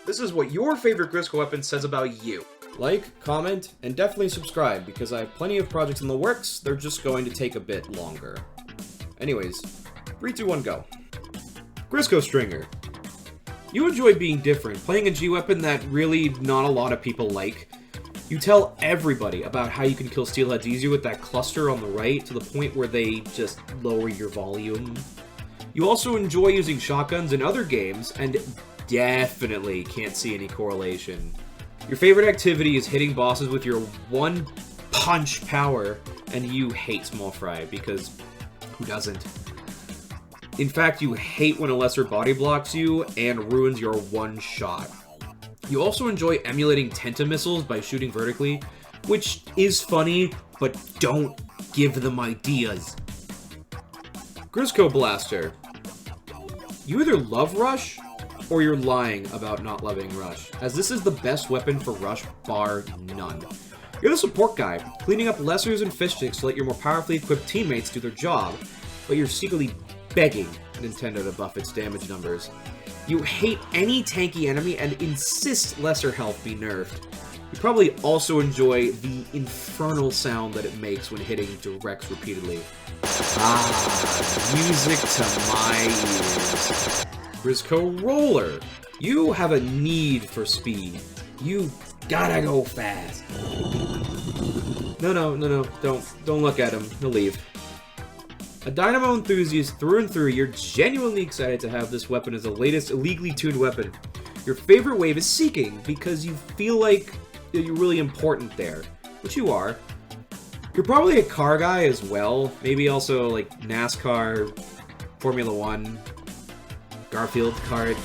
This is what your favorite Grizzco weapon says about you. Like, comment, and definitely subscribe, because I have plenty of projects in the works, they're just going to take a bit longer. Anyways, 3, 2, 1, go. Grizzco Stringer. You enjoy being different, playing a G-weapon that really not a lot of people like. You tell everybody about how you can kill steelheads easier with that cluster on the right, to the point where they just lower your volume. You also enjoy using shotguns in other games, and definitely can't see any correlation. Your favorite activity is hitting bosses with your one-punch power, and you hate small fry, because who doesn't? In fact, you hate when a lesser body blocks you and ruins your one shot. You also enjoy emulating Tenta missiles by shooting vertically, which is funny, but don't give them ideas. Grizzco Blaster. You either love Rush, or you're lying about not loving Rush, as this is the best weapon for Rush, bar none. You're the support guy, cleaning up lessers and fish sticks to let your more powerfully equipped teammates do their job, but you're secretly begging Nintendo to buff its damage numbers. You hate any tanky enemy and insist lesser health be nerfed. You probably also enjoy the infernal sound that it makes when hitting directs repeatedly. Music to my ears. Grizzco Roller. You have a need for speed. You gotta go fast. No, don't look at him. He'll leave. A Dynamo enthusiast through and through, you're genuinely excited to have this weapon as the latest illegally tuned weapon. Your favorite wave is Seeking, because you feel like you're really important there, which you are. You're probably a car guy as well, maybe also like NASCAR, Formula 1, Garfield kart.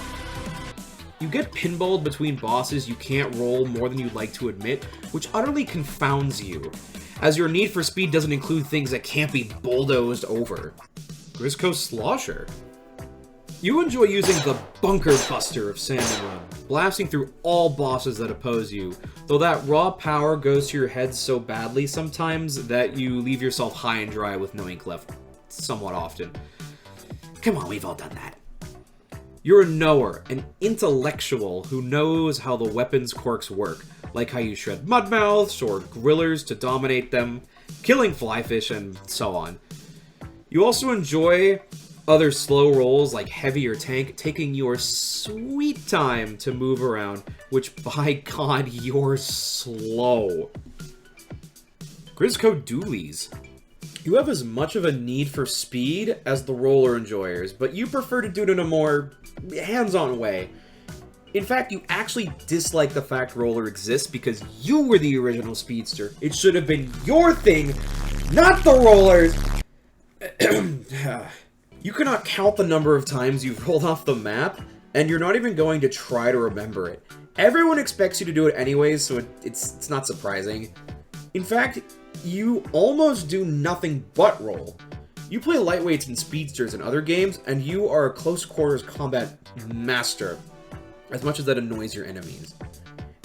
You get pinballed between bosses you can't roll more than you'd like to admit, which utterly confounds you, as your need for speed doesn't include things that can't be bulldozed over. Grizzco Slosher. You enjoy using the Bunker Buster of Salmon Run, blasting through all bosses that oppose you, though that raw power goes to your head so badly sometimes that you leave yourself high and dry with no ink left somewhat often. Come on, we've all done that. You're a knower, an intellectual who knows how the weapon's quirks work, like how you shred mudmouths or grillers to dominate them, killing flyfish, and so on. You also enjoy other slow rolls like heavy or tank, taking your sweet time to move around, which by God, you're slow. Grizzco Dualies. You have as much of a need for speed as the roller enjoyers, but you prefer to do it in a more hands-on way. In fact, you actually dislike the fact roller exists because you were the original speedster. It should have been your thing, not the rollers! You cannot count the number of times you've rolled off the map, and you're not even going to try to remember it. Everyone expects you to do it anyways, so it's not surprising. In fact, you almost do nothing but roll. You play lightweights and speedsters in other games, and you are a close quarters combat master, as much as that annoys your enemies.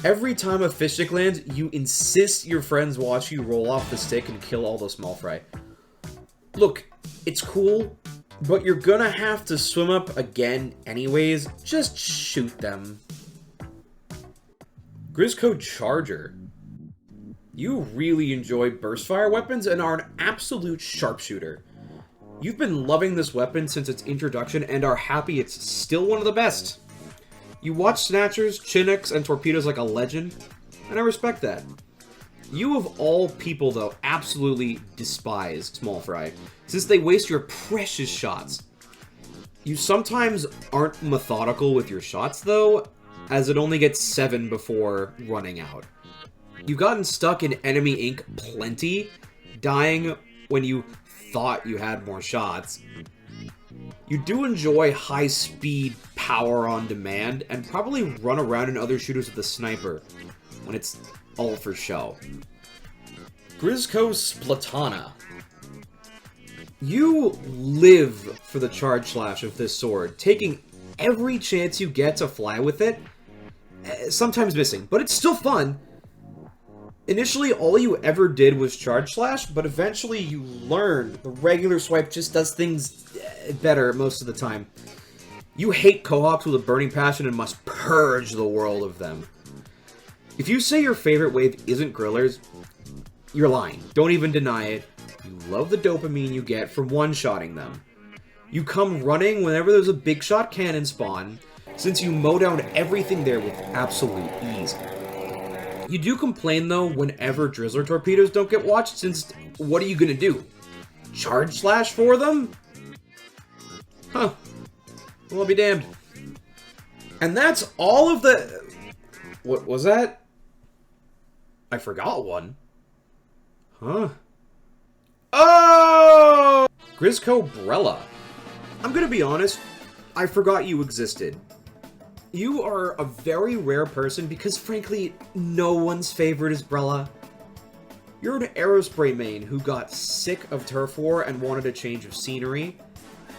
Every time a fish stick lands, you insist your friends watch you roll off the stick and kill all the small fry. Look, it's cool, but you're gonna have to swim up again anyways. Just shoot them. Grizzco Charger. You really enjoy burst fire weapons and are an absolute sharpshooter. You've been loving this weapon since its introduction and are happy it's still one of the best. You watch snatchers, chinooks, and torpedoes like a legend, and I respect that. You of all people, though, absolutely despise small fry, since they waste your precious shots. You sometimes aren't methodical with your shots, though, as it only gets 7 before running out. You've gotten stuck in enemy ink plenty, dying when you thought you had more shots. You do enjoy high-speed power on demand, and probably run around in other shooters with a sniper, when it's all for show. Grizzco Splatana. You live for the charge slash of this sword, taking every chance you get to fly with it, sometimes missing, but it's still fun. Initially, all you ever did was charge slash, but eventually you learned the regular swipe just does things better most of the time. You hate Cohops with a burning passion and must purge the world of them. If you say your favorite wave isn't Grillers, you're lying. Don't even deny it. You love the dopamine you get from one-shotting them. You come running whenever there's a big shot cannon spawn, since you mow down everything there with absolute ease. You do complain though whenever Drizzler torpedoes don't get watched, since what are you gonna do? Charge slash for them? Huh. Well, I'll be damned. And that's all of the... What was that? I forgot one. Huh. Oh! Grizzco Brella. I'm gonna be honest, I forgot you existed. You are a very rare person because, frankly, no one's favorite is Brella. You're an Aerospray main who got sick of Turf War and wanted a change of scenery.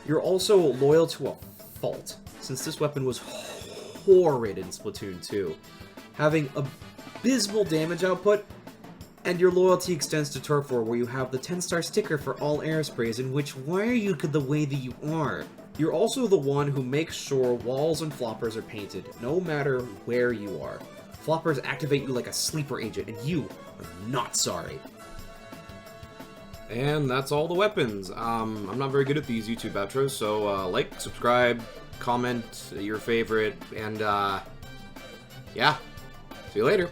You're also loyal to a fault, since this weapon was horrid in Splatoon 2, having abysmal damage output, and your loyalty extends to Turf War, where you have the 10-star sticker for all Aerosprays, in which, why are you the way that you are? You're also the one who makes sure walls and floppers are painted, no matter where you are. Floppers activate you like a sleeper agent, and you are not sorry. And that's all the weapons. I'm not very good at these YouTube outros, so like, subscribe, comment your favorite, and yeah, see you later.